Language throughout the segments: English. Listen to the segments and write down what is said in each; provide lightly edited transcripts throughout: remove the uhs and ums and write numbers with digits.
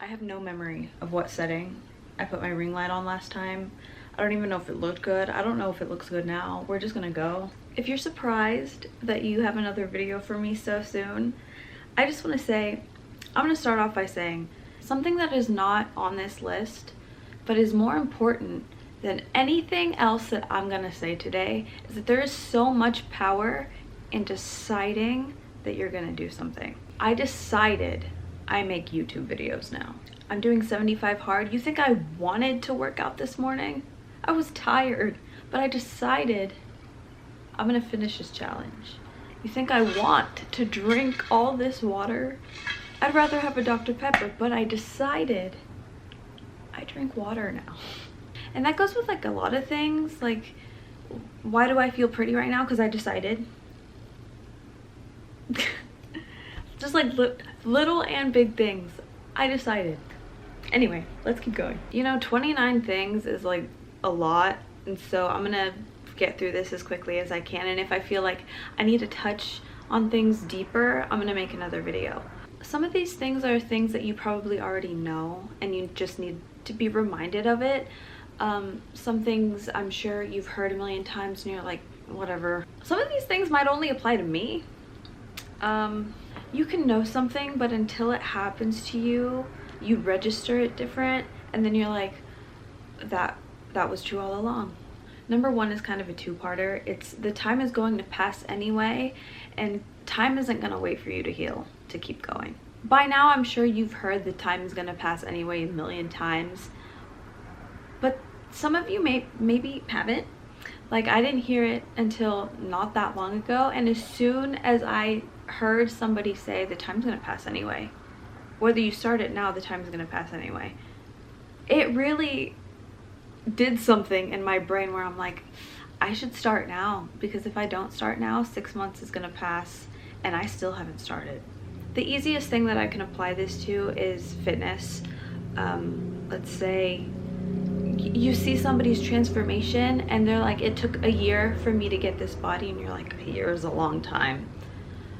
I have no memory of what setting I put my ring light on last time. I don't even know if it looked good. I don't know if it looks good now. We're just gonna go. If you're surprised that you have another video for me so soon, I just want to say, I'm gonna start off by saying something that is not on this list, but is more important than anything else that I'm gonna say today, is that there is so much power in deciding that you're gonna do something. I decided I make YouTube videos now. I'm doing 75 hard. You think I wanted to work out this morning? I was tired, but I decided I'm gonna finish this challenge. You think I want to drink all this water? I'd rather have a Dr. Pepper, but I decided I drink water now. And that goes with like a lot of things. Like, why do I feel pretty right now? Because I decided. Just like little and big things, I decided. Anyway, let's keep going. You know, 29 things is like a lot, and so I'm gonna get through this as quickly as I can, and if I feel like I need to touch on things deeper, I'm gonna make another video. Some of these things are things that you probably already know and you just need to be reminded of it. Some things I'm sure you've heard a million times and you're like, whatever. Some of these things might only apply to me. You can know something, but until it happens to you, you register it different, and then you're like, that was true all along. Number one is kind of a two-parter. It's the time is going to pass anyway, and time isn't gonna wait for you to heal to keep going. By now, I'm sure you've heard the time is gonna pass anyway a million times, but some of you maybe haven't. Like, I didn't hear it until not that long ago, and as soon as I heard somebody say the time's gonna pass anyway, whether you start it now, the time's gonna pass anyway, it really did something in my brain where I'm like, I should start now, because if I don't start now, 6 months is gonna pass and I still haven't started. The easiest thing that I can apply this to is fitness. Let's say you see somebody's transformation and they're like, it took a year for me to get this body, and you're like, a year is a long time.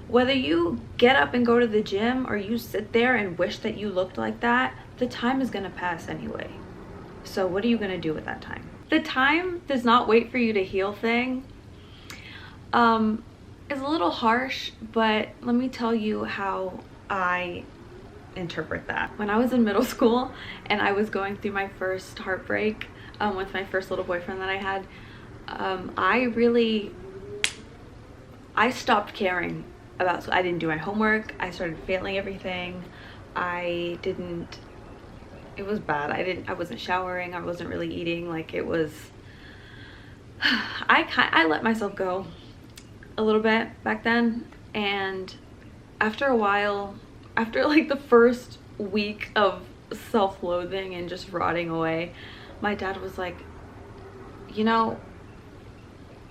Whether you get up and go to the gym or you sit there and wish that you looked like that, the time is gonna pass anyway. So what are you gonna do with that time? The time does not wait for you to heal thing is a little harsh, but let me tell you how I interpret that. When I was in middle school and I was going through my first heartbreak with my first little boyfriend that I had, I stopped caring about, so I didn't do my homework. I started failing everything. It was bad. I wasn't showering. I wasn't really eating. Like, it was, I let myself go a little bit back then. And after a while, after like the first week of self-loathing and just rotting away, my dad was like, you know,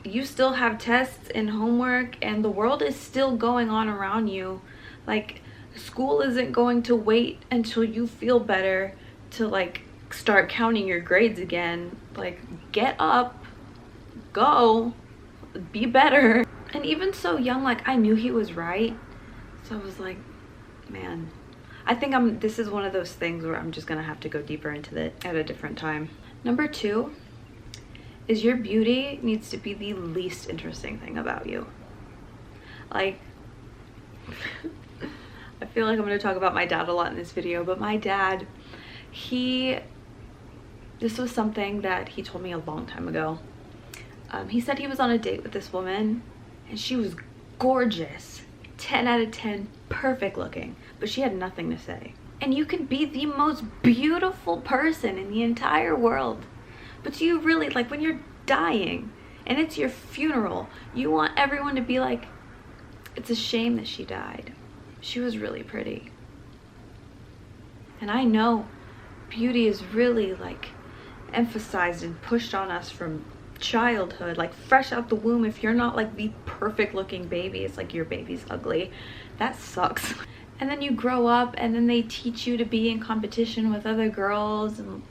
you still have tests and homework and the world is still going on around you. Like, school isn't going to wait until you feel better to like start counting your grades again. Like, get up, go, be better. And even so young, like, I knew he was right. So I was like, man, I think this is one of those things where I'm just gonna have to go deeper into it at a different time. Number two is your beauty needs to be the least interesting thing about you. Like, I feel like I'm gonna talk about my dad a lot in this video, but my dad, this was something that he told me a long time ago. He said he was on a date with this woman and she was gorgeous, 10 out of 10, perfect looking, but she had nothing to say. And you can be the most beautiful person in the entire world, but do you really, like, when you're dying and it's your funeral, you want everyone to be like, it's a shame that she died. She was really pretty. And I know beauty is really like emphasized and pushed on us from childhood, like fresh out the womb. If you're not like the perfect looking baby, it's like your baby's ugly. That sucks. And then you grow up and then they teach you to be in competition with other girls, and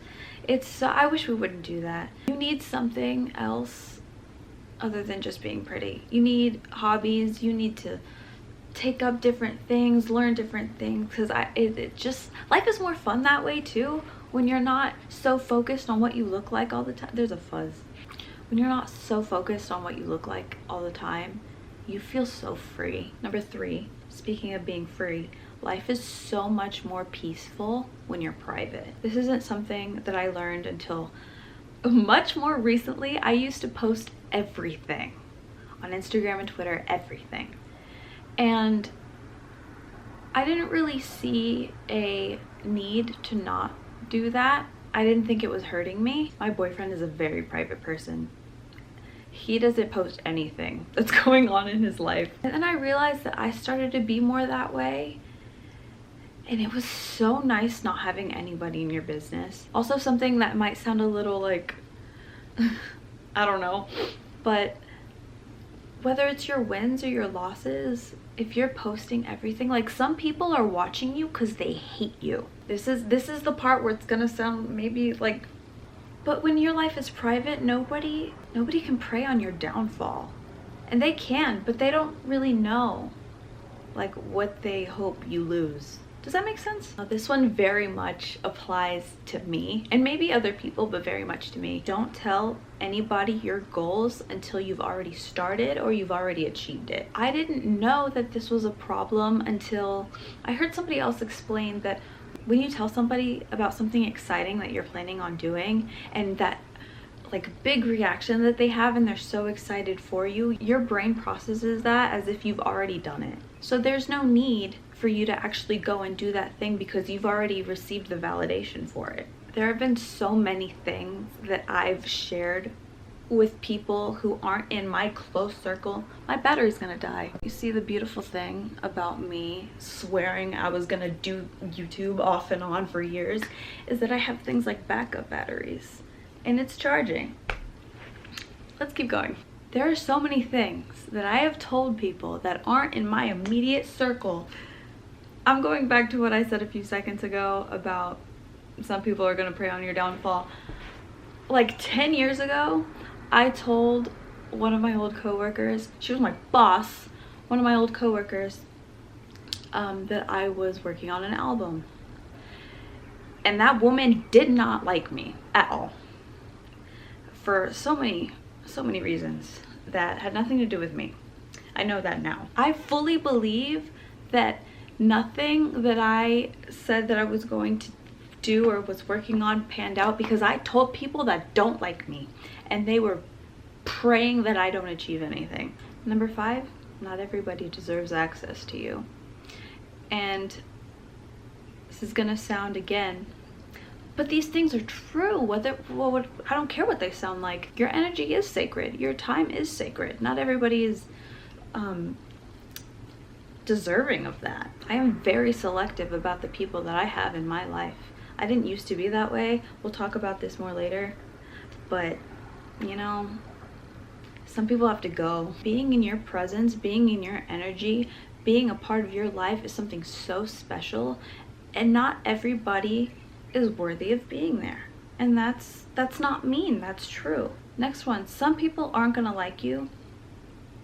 I wish we wouldn't do that. You need something else other than just being pretty. You need hobbies. You need to take up different things, learn different things, because it just, life is more fun that way too, when you're not so focused on what you look like all the time. There's a fuzz. When you're not so focused on what you look like all the time, you feel so free. Number 3, speaking of being free, life is so much more peaceful when you're private. This isn't something that I learned until much more recently. I used to post everything on Instagram and Twitter, everything. And I didn't really see a need to not do that. I didn't think it was hurting me. My boyfriend is a very private person. He doesn't post anything that's going on in his life. And then I realized that I started to be more that way. And it was so nice not having anybody in your business. Also, something that might sound a little like, I don't know, but whether it's your wins or your losses, if you're posting everything, like, some people are watching you because they hate you. This is the part where it's gonna sound maybe like, but when your life is private, nobody can prey on your downfall. And they can, but they don't really know like what they hope you lose. Does that make sense? This one very much applies to me, and maybe other people, but very much to me. Don't tell anybody your goals until you've already started or you've already achieved it. I didn't know that this was a problem until I heard somebody else explain that when you tell somebody about something exciting that you're planning on doing, and that like big reaction that they have and they're so excited for you, your brain processes that as if you've already done it. So there's no need for you to actually go and do that thing because you've already received the validation for it. There have been so many things that I've shared with people who aren't in my close circle. My battery's gonna die. You see, the beautiful thing about me swearing I was gonna do YouTube off and on for years is that I have things like backup batteries and it's charging. Let's keep going. There are so many things that I have told people that aren't in my immediate circle. I'm going back to what I said a few seconds ago about some people are gonna prey on your downfall. Like 10 years ago, I told one of my old coworkers, she was my boss, one of my old coworkers, that I was working on an album. And that woman did not like me at all. For so many reasons that had nothing to do with me. I know that now. I fully believe that nothing that I said that I was going to do or was working on panned out because I told people that don't like me and they were praying that I don't achieve anything. Number 5, not everybody deserves access to you. And this is gonna sound again, but these things are true. I don't care what they sound like. Your energy is sacred. Your time is sacred. Not everybody is deserving of that. I am very selective about the people that I have in my life. I didn't used to be that way. We'll talk about this more later. But, you know, some people have to go. Being in your presence, being in your energy, being a part of your life is something so special. And not everybody is worthy of being there. And that's not mean, that's true. Next one, some people aren't gonna like you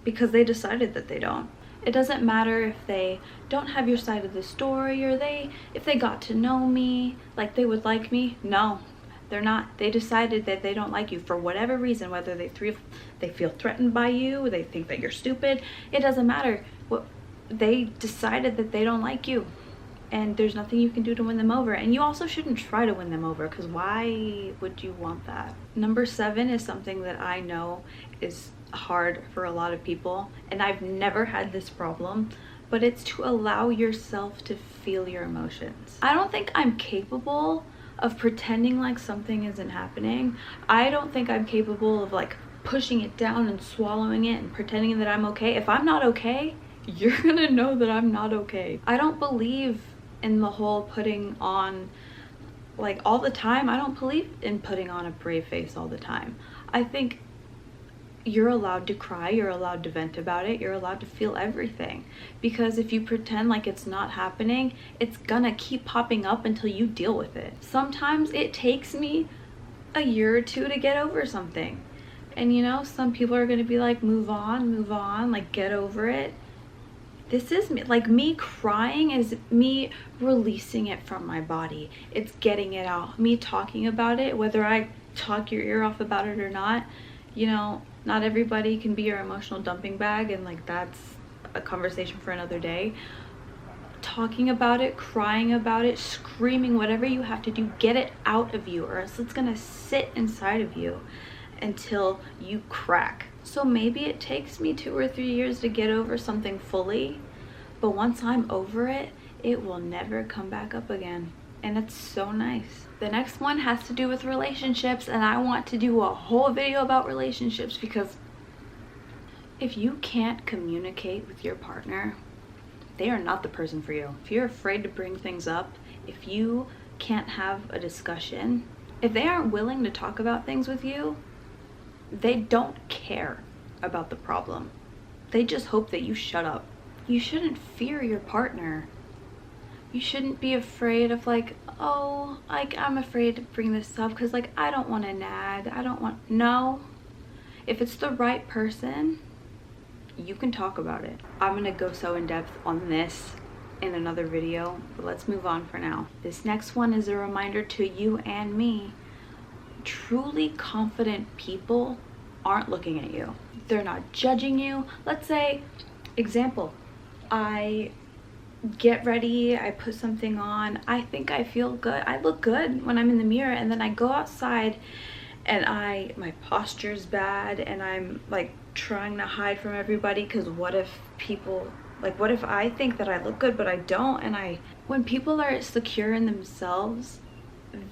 because they decided that they don't. It doesn't matter if they don't have your side of the story or if they got to know me like they would like me. No, they're not. They decided that they don't like you for whatever reason, whether they feel threatened by you, they think that you're stupid. It doesn't matter. They decided that they don't like you. And there's nothing you can do to win them over. And you also shouldn't try to win them over, because why would you want that? Number 7 is something that I know is hard for a lot of people, and I've never had this problem, but it's to allow yourself to feel your emotions. I don't think I'm capable of pretending like something isn't happening. I don't think I'm capable of like pushing it down and swallowing it and pretending that I'm okay. If I'm not okay, you're gonna know that I'm not okay. I don't believe in the whole putting on like all the time. I don't believe in putting on a brave face all the time. I think you're allowed to cry, you're allowed to vent about it, you're allowed to feel everything. Because if you pretend like it's not happening, it's gonna keep popping up until you deal with it. Sometimes it takes me a year or 2 to get over something. And you know, some people are gonna be like, move on, like get over it. This is me. Like, me crying is me releasing it from my body. It's getting it out. Me talking about it, whether I talk your ear off about it or not, you know, not everybody can be your emotional dumping bag, and like, that's a conversation for another day. Talking about it, crying about it, screaming, whatever you have to do, get it out of you, or else it's gonna sit inside of you until you crack. So maybe it takes me 2 or 3 years to get over something fully, but once I'm over it, it will never come back up again. And it's so nice. The next one has to do with relationships, and I want to do a whole video about relationships, because if you can't communicate with your partner, they are not the person for you. If you're afraid to bring things up, if you can't have a discussion, if they aren't willing to talk about things with you, they don't care about the problem. They just hope that you shut up. You shouldn't fear your partner. You shouldn't be afraid of like, oh, like, I'm afraid to bring this up because like, I don't want to nag. No. If it's the right person, you can talk about it. I'm gonna go so in depth on this in another video, but let's move on for now. This next one is a reminder to you and me. Truly confident people aren't looking at you. They're not judging you. Let's say, example, I get ready, I put something on, I think I feel good, I look good when I'm in the mirror, and then I go outside and my posture's bad, and I'm like trying to hide from everybody, because what if I think that I look good but I don't? And when people are secure in themselves,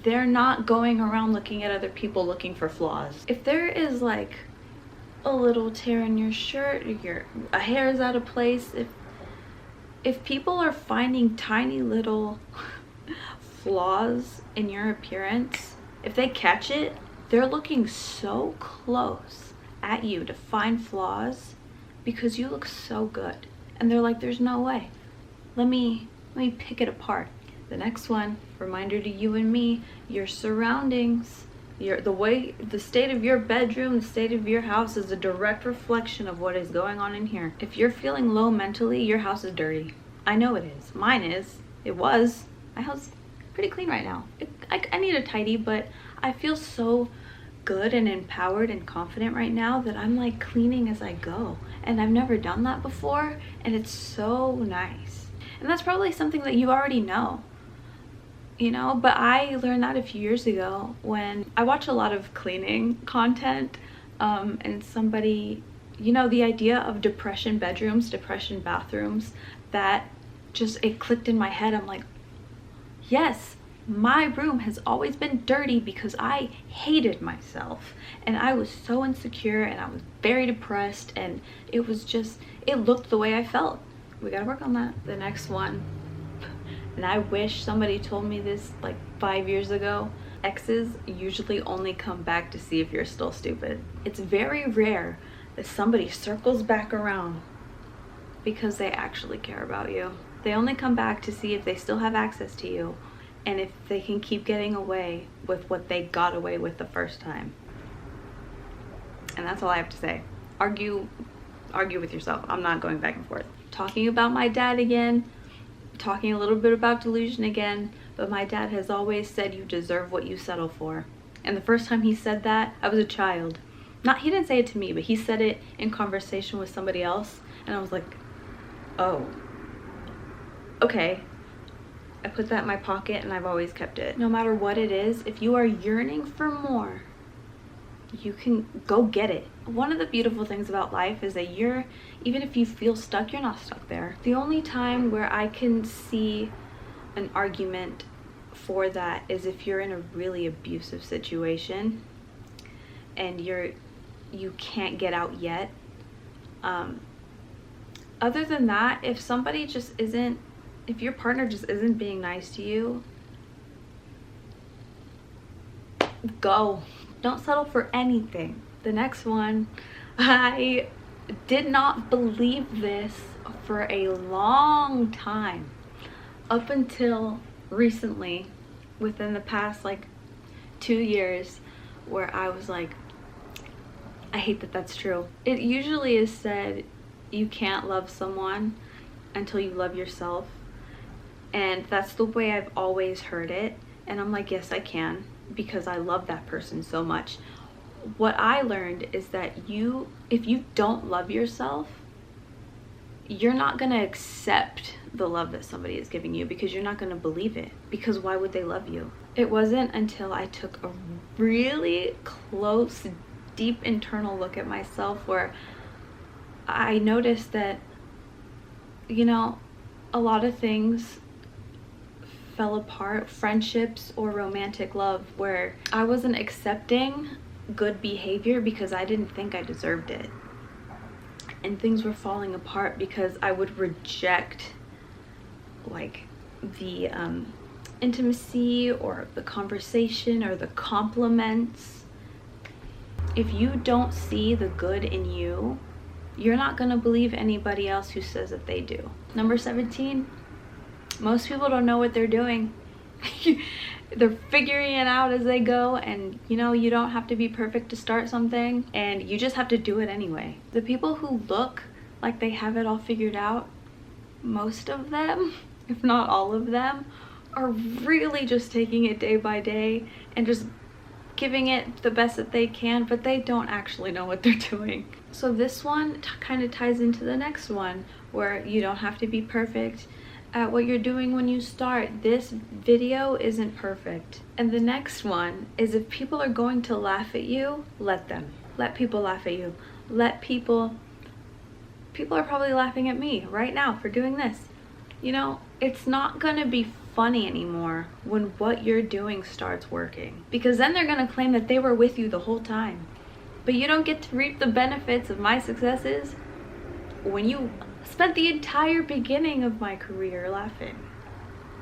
they're not going around looking at other people looking for flaws. If there is like a little tear in your shirt, a hair is out of place, if people are finding tiny little flaws in your appearance, if they catch it, they're looking so close at you to find flaws because you look so good. And they're like, there's no way. Let me pick it apart. The next one, reminder to you and me, your surroundings, the state of your bedroom, the state of your house is a direct reflection of what is going on in here. If you're feeling low mentally, your house is dirty. I know it is. Mine is. It was. My house is pretty clean right now. I need a tidy, but I feel so good and empowered and confident right now that I'm like cleaning as I go. And I've never done that before, and it's so nice. And that's probably something that you already know. You know, but I learned that a few years ago when I watch a lot of cleaning content, and somebody, you know, the idea of depression bedrooms, depression bathrooms, that just, it clicked in my head. I'm like, yes, my room has always been dirty because I hated myself and I was so insecure and I was very depressed, and it was just, it looked the way I felt. We gotta work on that. The next one, and I wish somebody told me this like 5 years ago, exes usually only come back to see if you're still stupid. It's very rare that somebody circles back around because they actually care about you. They only come back to see if they still have access to you and if they can keep getting away with what they got away with the first time. And that's all I have to say. Argue with yourself. I'm not going back and forth. Talking about my dad again, talking a little bit about delusion again, but my dad has always said you deserve what you settle for. And the first time he said that, I was a child. He didn't say it to me, but he said it in conversation with somebody else, and I was like, oh, okay. I put that in my pocket and I've always kept it. No matter what it is, if you are yearning for more, you can go get it. One of the beautiful things about life is that even if you feel stuck, you're not stuck there. The only time where I can see an argument for that is if you're in a really abusive situation and you can't get out yet. Other than that, if your partner just isn't being nice to you, go. Don't settle for anything. The next one, I did not believe this for a long time, up until recently, within the past like 2 years, where I was like, I hate that that's true. It usually is said you can't love someone until you love yourself. And that's the way I've always heard it. And I'm like, yes, I can, because I love that person so much. What I learned is that if you don't love yourself, you're not going to accept the love that somebody is giving you, because you're not going to believe it. Because why would they love you? It wasn't until I took a really close, deep internal look at myself where I noticed that, you know, a lot of things fell apart, friendships or romantic love, where I wasn't accepting good behavior because I didn't think I deserved it. And things were falling apart because I would reject like the intimacy or the conversation or the compliments. If you don't see the good in you, you're not going to believe anybody else who says that they do. Number 17, most people don't know what they're doing. They're figuring it out as they go, and you know, you don't have to be perfect to start something, and you just have to do it anyway. The people who look like they have it all figured out, most of them, if not all of them, are really just taking it day by day and just giving it the best that they can, but they don't actually know what they're doing. So this one kind of ties into the next one, where you don't have to be perfect at what you're doing when you start. This video isn't perfect. And the next one is, if people are going to laugh at you, let them. Let people laugh at you. People are probably laughing at me right now for doing this. You know, it's not gonna be funny anymore when what you're doing starts working, because then they're gonna claim that they were with you the whole time. But you don't get to reap the benefits of my successes when you spent the entire beginning of my career laughing.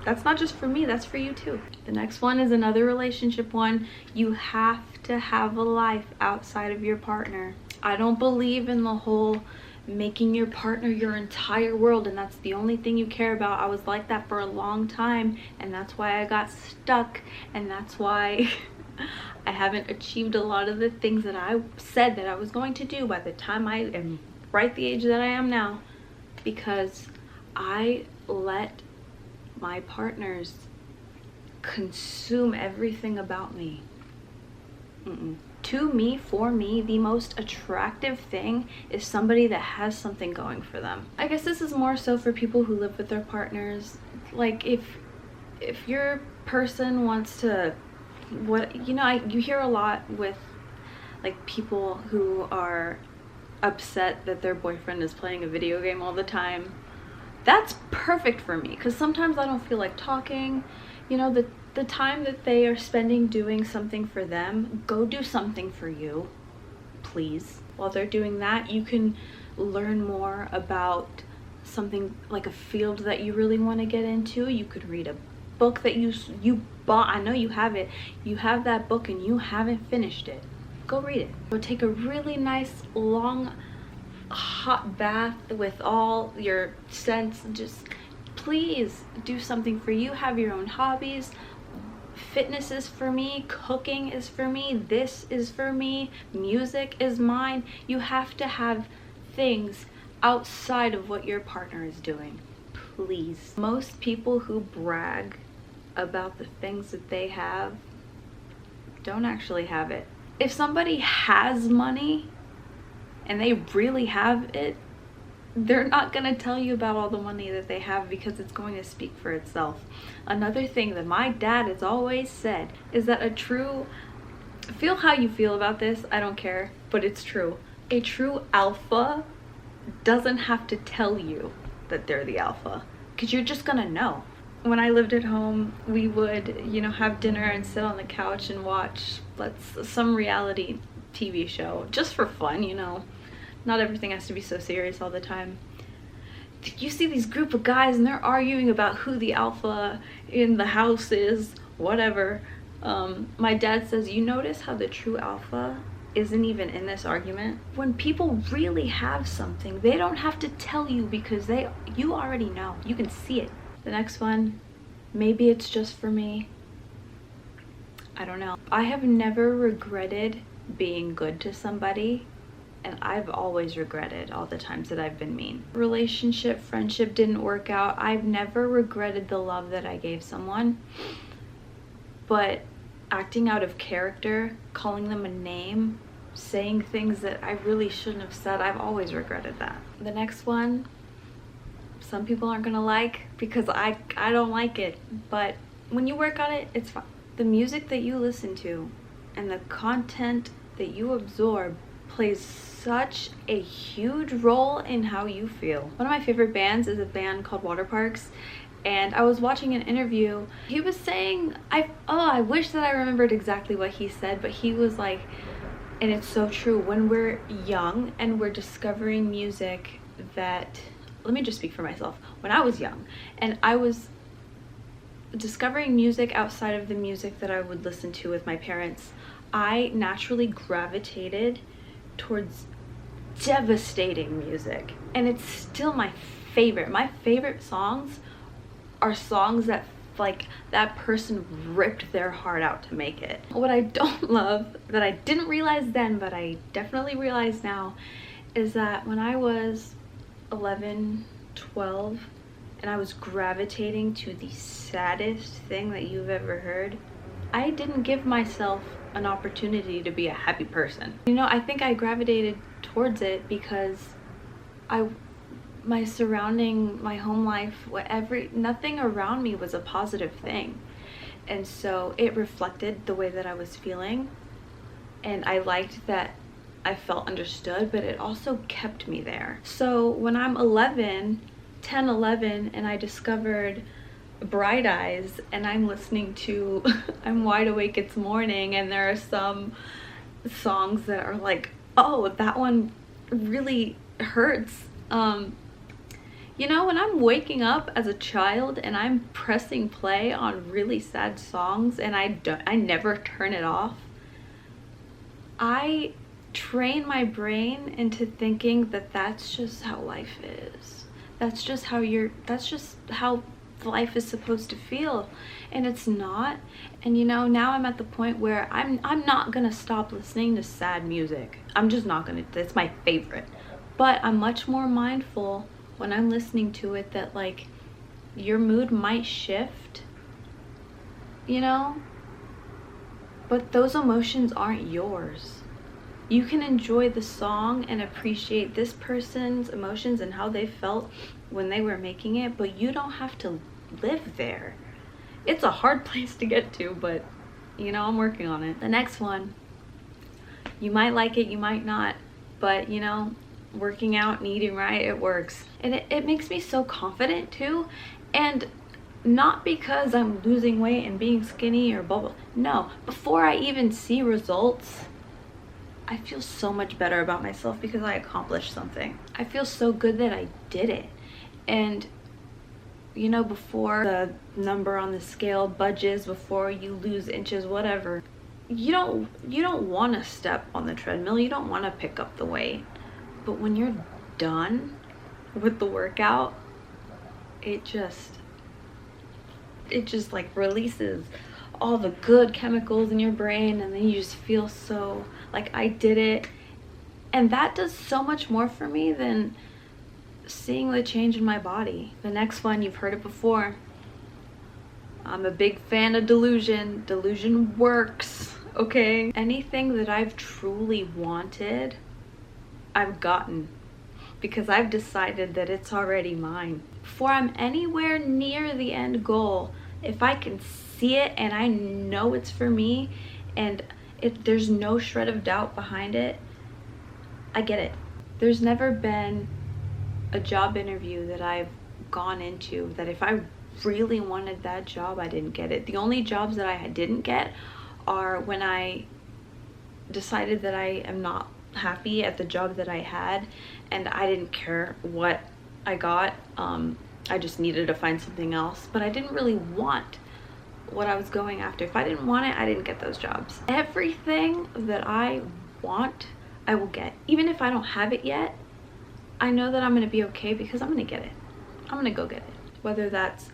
That's not just for me, that's for you too. The next one is another relationship one. You have to have a life outside of your partner. I don't believe in the whole making your partner your entire world and that's the only thing you care about. I was like that for a long time, and that's why I got stuck, and that's why I haven't achieved a lot of the things that I said that I was going to do by the time I am right the age that I am now, because I let my partners consume everything about me. To me, for me, the most attractive thing is somebody that has something going for them. I guess this is more so for people who live with their partners. Like if your person wants to, you hear a lot with like people who are upset that their boyfriend is playing a video game all the time. That's perfect for me, because sometimes I don't feel like talking. You know, the time that they are spending doing something for them, go do something for you, please. While they're doing that, you can learn more about something like a field that you really want to get into. You could read a book that you bought. I know you have it. You have that book and you haven't finished it. Go read it. Go take a really nice long hot bath with all your scents. Just please do something for you. Have your own hobbies. Fitness is for me, cooking is for me, this is for me, music is mine. You have to have things outside of what your partner is doing, please. Most people who brag about the things that they have don't actually have it. If somebody has money and they really have it, they're not going to tell you about all the money that they have, because it's going to speak for itself. Another thing that my dad has always said is that feel how you feel about this, I don't care, but it's true. A true alpha doesn't have to tell you that they're the alpha, because you're just going to know. When I lived at home, we would, have dinner and sit on the couch and watch some reality TV show just for fun, Not everything has to be so serious all the time. You see these group of guys and they're arguing about who the alpha in the house is, whatever. My dad says, you notice how the true alpha isn't even in this argument? When people really have something, they don't have to tell you, because you already know. You can see it. The next one, maybe it's just for me. I don't know. I have never regretted being good to somebody and I've always regretted all the times that I've been mean. Relationship, friendship didn't work out. I've never regretted the love that I gave someone, but acting out of character, calling them a name, saying things that I really shouldn't have said, I've always regretted that. The next one, some people aren't gonna like because I don't like it, but when you work on it, it's fine. The music that you listen to and the content that you absorb plays such a huge role in how you feel. One of my favorite bands is a band called Waterparks, and I was watching an interview. He was saying, I wish that I remembered exactly what he said, but he was like, and it's so true, when we're young and we're discovering music that, let me just speak for myself. When I was young and I was discovering music outside of the music that I would listen to with my parents, I naturally gravitated towards devastating music, and it's still my favorite. My favorite songs are songs that like that person ripped their heart out to make it. What I don't love, that I didn't realize then but I definitely realize now, is that when I was 11, 12 and I was gravitating to the saddest thing that you've ever heard, I didn't give myself an opportunity to be a happy person. You know, I think I gravitated towards it because my surrounding, my home life, nothing around me was a positive thing. And so it reflected the way that I was feeling. And I liked that I felt understood, but it also kept me there. So when I'm 11, and I discovered Bright Eyes and I'm listening to I'm Wide Awake It's Morning, and there are some songs that are like, oh, that one really hurts. You know, when I'm waking up as a child and I'm pressing play on really sad songs and I never turn it off, I train my brain into thinking that that's just how life is. That's just how life is supposed to feel, and it's not. And you know, now I'm at the point where I'm not gonna stop listening to sad music. I'm just not gonna. It's my favorite, but I'm much more mindful when I'm listening to it that like your mood might shift, you know, but those emotions aren't yours. You can enjoy the song and appreciate this person's emotions and how they felt when they were making it, but you don't have to live there. It's a hard place to get to, but you know, I'm working on it. The next one, you might like it, you might not, but you know, working out and eating right, it works. And it makes me so confident too. And not because I'm losing weight and being skinny or blah blah. No, before I even see results, I feel so much better about myself because I accomplished something. I feel so good that I did it. And you know, before the number on the scale budges, before you lose inches, whatever, you don't want to step on the treadmill, you don't want to pick up the weight. But when you're done with the workout, it just like releases all the good chemicals in your brain, and then you just feel so like I did it. And that does so much more for me than seeing the change in my body. The next one, you've heard it before. I'm a big fan of delusion. Delusion works, okay? Anything that I've truly wanted, I've gotten, because I've decided that it's already mine. Before I'm anywhere near the end goal, if I can see it and I know it's for me, and there's no shred of doubt behind it, I get it. There's never been a job interview that I've gone into that if I really wanted that job, I didn't get it. The only jobs that I didn't get are when I decided that I am not happy at the job that I had, and I didn't care what I got. I just needed to find something else, but I didn't really want what I was going after. If I didn't want it, I didn't get those jobs. Everything that I want, I will get. Even if I don't have it yet, I know that I'm gonna be okay because I'm gonna get it. I'm gonna go get it. Whether that's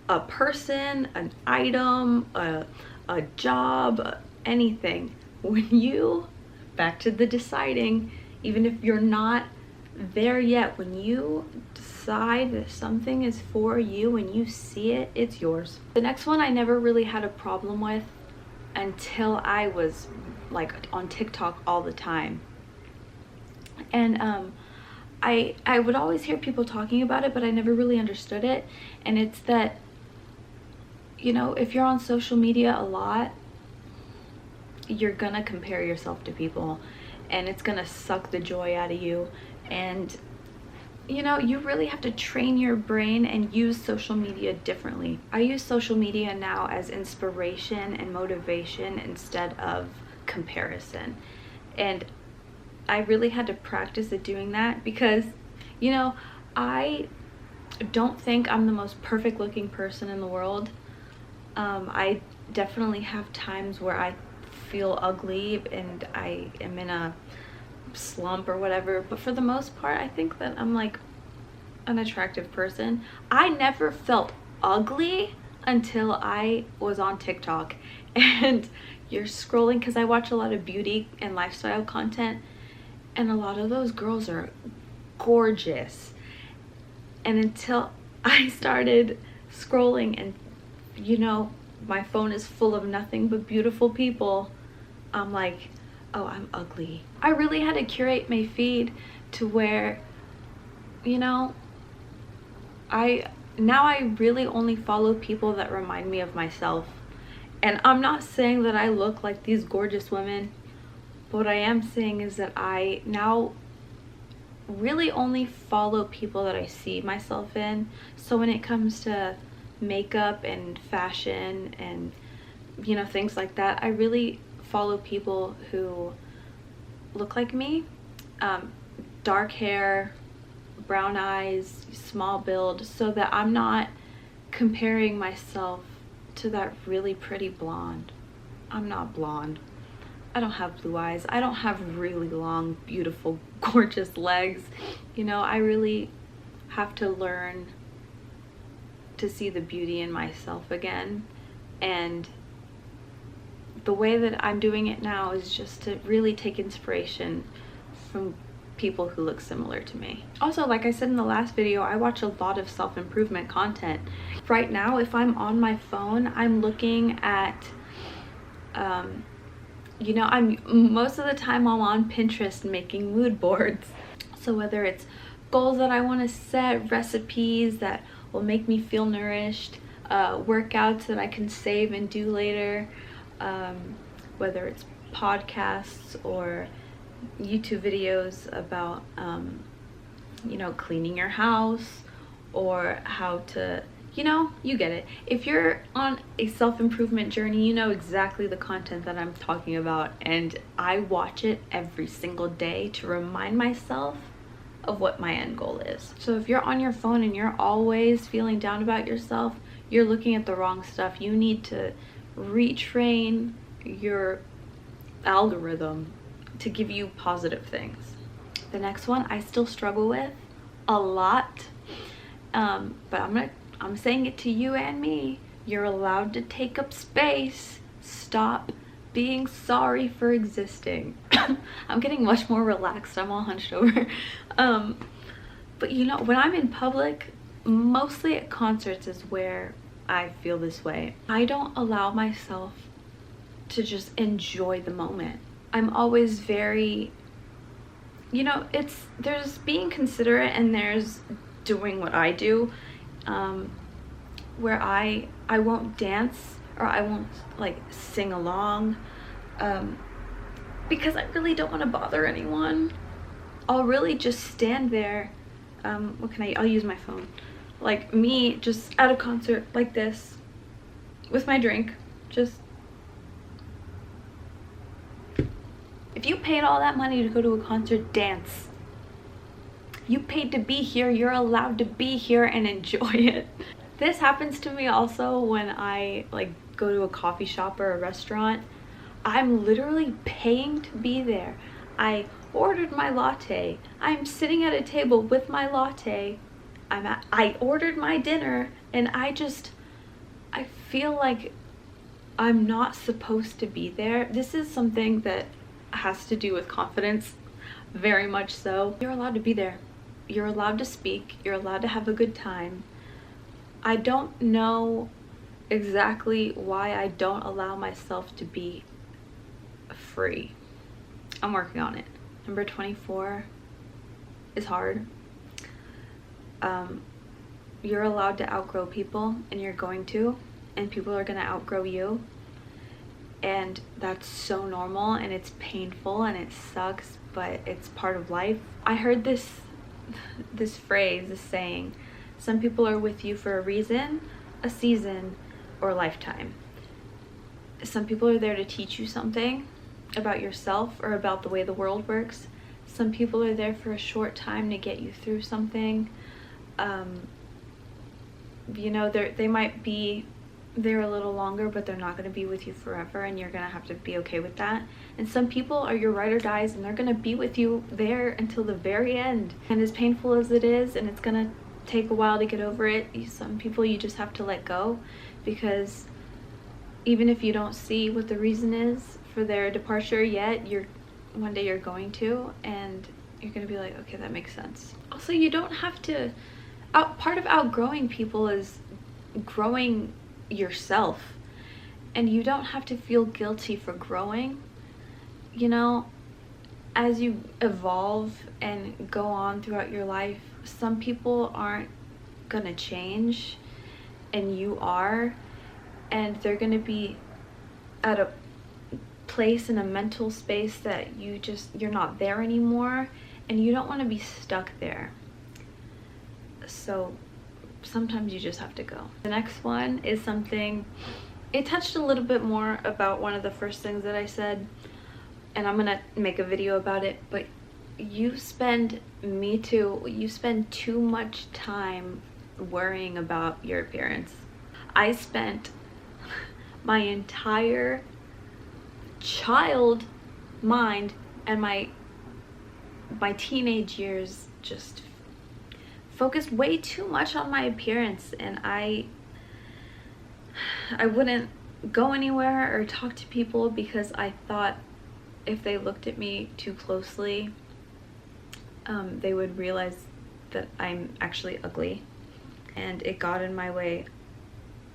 a person, an item, a job, anything. When you back to the deciding. Even if you're not there yet, when you decide that something is for you and you see it, it's yours. The next one I never really had a problem with until I was like on TikTok all the time. And I would always hear people talking about it, but I never really understood it. And it's that, you know, if you're on social media a lot, you're gonna compare yourself to people, and it's gonna suck the joy out of you. And you know, you really have to train your brain and use social media differently. I use social media now as inspiration and motivation instead of comparison. And I really had to practice at doing that because, you know, I don't think I'm the most perfect looking person in the world. I definitely have times where I feel ugly and I am in a slump or whatever, but for the most part I think that I'm like an attractive person. I never felt ugly until I was on TikTok and you're scrolling, because I watch a lot of beauty and lifestyle content, and a lot of those girls are gorgeous. And until I started scrolling and, you know, my phone is full of nothing but beautiful people, I'm like, oh, I'm ugly. I really had to curate my feed to where, you know, now I really only follow people that remind me of myself. And I'm not saying that I look like these gorgeous women, but what I am saying is that I now really only follow people that I see myself in. So when it comes to makeup and fashion and, you know, things like that, I really follow people who look like me. Dark hair, brown eyes, small build, so that I'm not comparing myself to that really pretty blonde. I'm not blonde. I don't have blue eyes. I don't have really long, beautiful, gorgeous legs. You know, I really have to learn to see the beauty in myself again. And the way that I'm doing it now is just to really take inspiration from people who look similar to me. Also, like I said in the last video, I watch a lot of self-improvement content. Right now, if I'm on my phone, I'm looking at, you know, most of the time I'm on Pinterest making mood boards. So whether it's goals that I want to set, recipes that will make me feel nourished, workouts that I can save and do later, whether it's podcasts or YouTube videos about, you know, cleaning your house or how to, you know, you get it. If you're on a self-improvement journey, you know exactly the content that I'm talking about, and I watch it every single day to remind myself of what my end goal is. So if you're on your phone and you're always feeling down about yourself, you're looking at the wrong stuff. You need to retrain your algorithm to give you positive things. The next one I still struggle with a lot, but I'm saying it to you and me. You're allowed to take up space. Stop being sorry for existing. I'm getting much more relaxed. I'm all hunched over. But you know, when I'm in public, mostly at concerts is where I feel this way. I don't allow myself to just enjoy the moment. I'm always very, you know, there's being considerate and there's doing what I do, where I won't dance or I won't like sing along, because I really don't want to bother anyone. I'll really just stand there. I'll use my phone. Like me just at a concert like this with my drink, just. If you paid all that money to go to a concert, dance. You paid to be here, you're allowed to be here and enjoy it. This happens to me also when I like go to a coffee shop or a restaurant. I'm literally paying to be there. I ordered my latte. I'm sitting at a table with my latte. I ordered my dinner, and I feel like I'm not supposed to be there. This is something that has to do with confidence, very much so. You're allowed to be there. You're allowed to speak. You're allowed to have a good time. I don't know exactly why I don't allow myself to be free. I'm working on it. Number 24 is hard. You're allowed to outgrow people, and you're going to, and people are going to outgrow you, and that's so normal, and it's painful, and it sucks, but it's part of life. I heard this phrase, this saying, some people are with you for a reason, a season, or a lifetime. Some people are there to teach you something about yourself or about the way the world works. Some people are there for a short time to get you through something. You know, they might be there a little longer, but they're not going to be with you forever, and you're going to have to be okay with that. And some people are your ride or dies, and they're going to be with you there until the very end. And as painful as it is, and it's going to take a while to get over it, some people you just have to let go, because even if you don't see what the reason is for their departure yet, one day you're going to, and you're going to be like, okay, that makes sense. Also, you don't have to, part of outgrowing people is growing yourself, and you don't have to feel guilty for growing. You know, as you evolve and go on throughout your life, some people aren't gonna change, and you are, and they're gonna be at a place in a mental space that you're not there anymore, and you don't want to be stuck there. So sometimes you just have to go. The next one is something, it touched a little bit more about one of the first things that I said, and I'm gonna make a video about it, but you spend too much time worrying about your appearance. I spent my entire child mind and my teenage years just focused way too much on my appearance, and I wouldn't go anywhere or talk to people because I thought if they looked at me too closely, they would realize that I'm actually ugly, and it got in my way.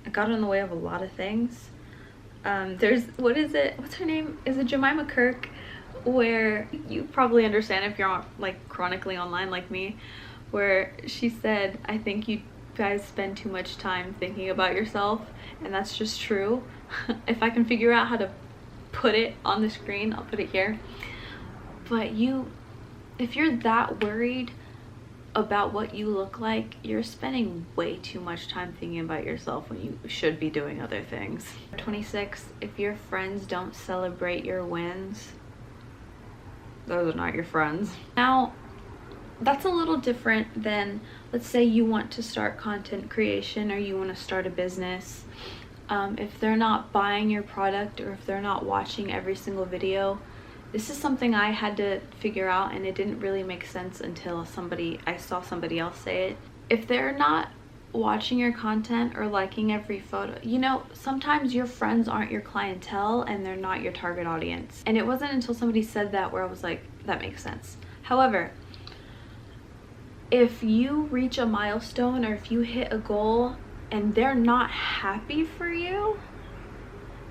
It got in the way of a lot of things. What's her name? Is it Jemima Kirk? Where you probably understand if you're like chronically online like me, where she said, I think you guys spend too much time thinking about yourself, and that's just true. If I can figure out how to put it on the screen, I'll put it here. But if you're that worried about what you look like, you're spending way too much time thinking about yourself when you should be doing other things. 26, if your friends don't celebrate your wins, those are not your friends. Now, that's a little different than, let's say you want to start content creation or you want to start a business. If they're not buying your product or if they're not watching every single video, this is something I had to figure out, and it didn't really make sense until I saw somebody else say it. If they're not watching your content or liking every photo, you know, sometimes your friends aren't your clientele and they're not your target audience. And it wasn't until somebody said that where I was like, that makes sense. However, if you reach a milestone or if you hit a goal and they're not happy for you,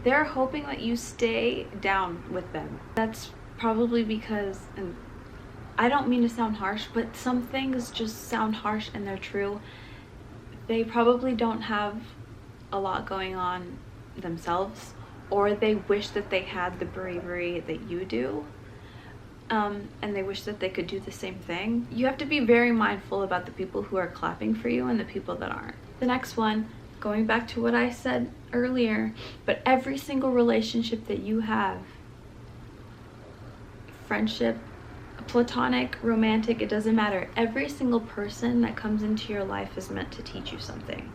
they're hoping that you stay down with them. That's probably because, and I don't mean to sound harsh, but some things just sound harsh and they're true. They probably don't have a lot going on themselves, or they wish that they had the bravery that you do, and they wish that they could do the same thing. You have to be very mindful about the people who are clapping for you and the people that aren't. The next one, going back to what I said earlier, but every single relationship that you have, friendship, platonic, romantic, it doesn't matter. Every single person that comes into your life is meant to teach you something.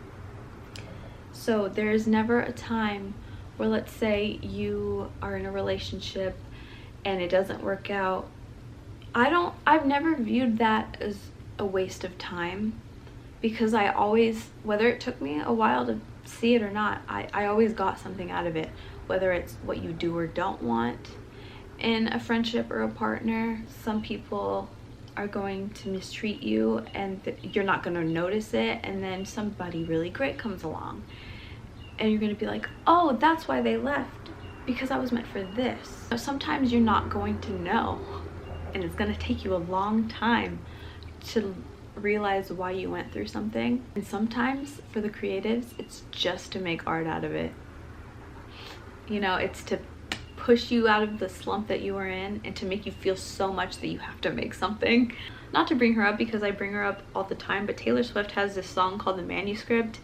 So there's never a time where, let's say you are in a relationship and it doesn't work out. I've never viewed that as a waste of time, because I always, whether it took me a while to see it or not, I always got something out of it, whether it's what you do or don't want. In a friendship or a partner, some people are going to mistreat you and you're not going to notice it, and then somebody really great comes along and you're going to be like, oh, that's why they left, because I was meant for this. So sometimes you're not going to know, and it's going to take you a long time to realize why you went through something. And sometimes for the creatives, it's just to make art out of it. You know, it's to push you out of the slump that you were in and to make you feel so much that you have to make something. Not to bring her up because I bring her up all the time, but Taylor Swift has this song called The Manuscript,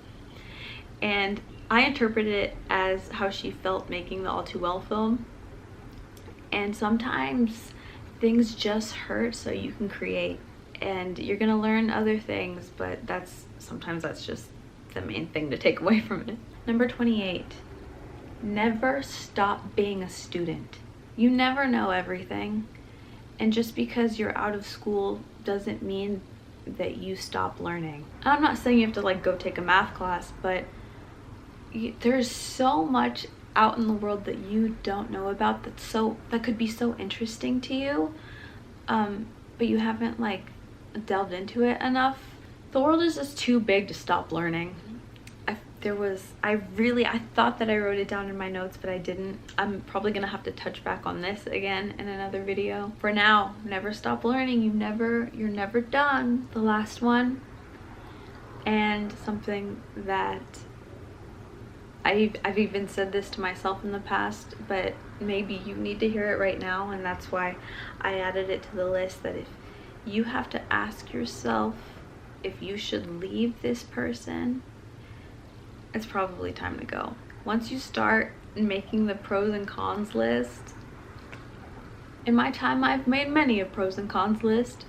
and I interpret it as how she felt making the All Too Well film. And sometimes things just hurt so you can create, and you're gonna learn other things, but sometimes that's just the main thing to take away from it. Number 28. Never stop being a student. You never know everything, and just because you're out of school doesn't mean that you stop learning. I'm not saying you have to like go take a math class, but there's so much out in the world that you don't know about that could be so interesting to you, but you haven't like delved into it enough. The world is just too big to stop learning. I thought that I wrote it down in my notes, but I didn't. I'm probably gonna have to touch back on this again in another video. For now, never stop learning. You're never done. The last one, and something that I've even said this to myself in the past, but maybe you need to hear it right now, and that's why I added it to the list, that if you have to ask yourself if you should leave this person, it's probably time to go. Once you start making the pros and cons list, in my time I've made many a pros and cons list,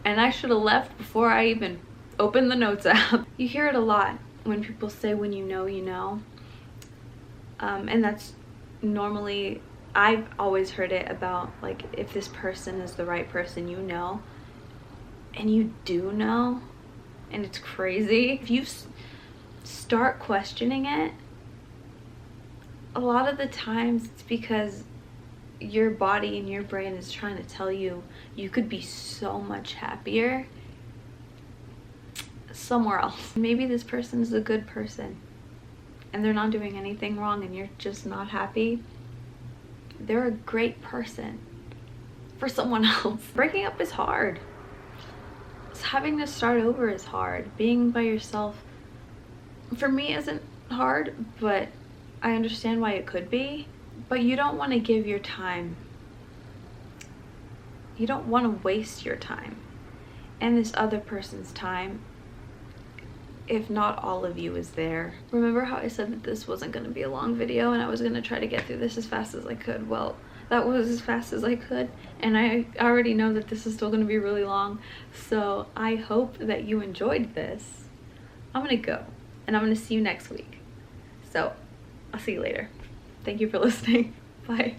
and I should have left before I even opened the notes app. You hear it a lot when people say, when you know, you know. And that's normally, I've always heard it about like, if this person is the right person, you know, and you do know, and it's crazy. If you start questioning it, a lot of the times it's because your body and your brain is trying to tell you you could be so much happier somewhere else. Maybe this person is a good person and they're not doing anything wrong and you're just not happy. They're a great person for someone else. Breaking up is hard. Having to start over is hard. Being by yourself, for me, isn't hard, but I understand why it could be. But you don't want to give your time. You don't want to waste your time and this other person's time if not all of you is there. Remember how I said that this wasn't going to be a long video and I was going to try to get through this as fast as I could? Well, that was as fast as I could, and I already know that this is still going to be really long, so I hope that you enjoyed this. I'm going to go, and I'm going to see you next week. So I'll see you later. Thank you for listening. Bye.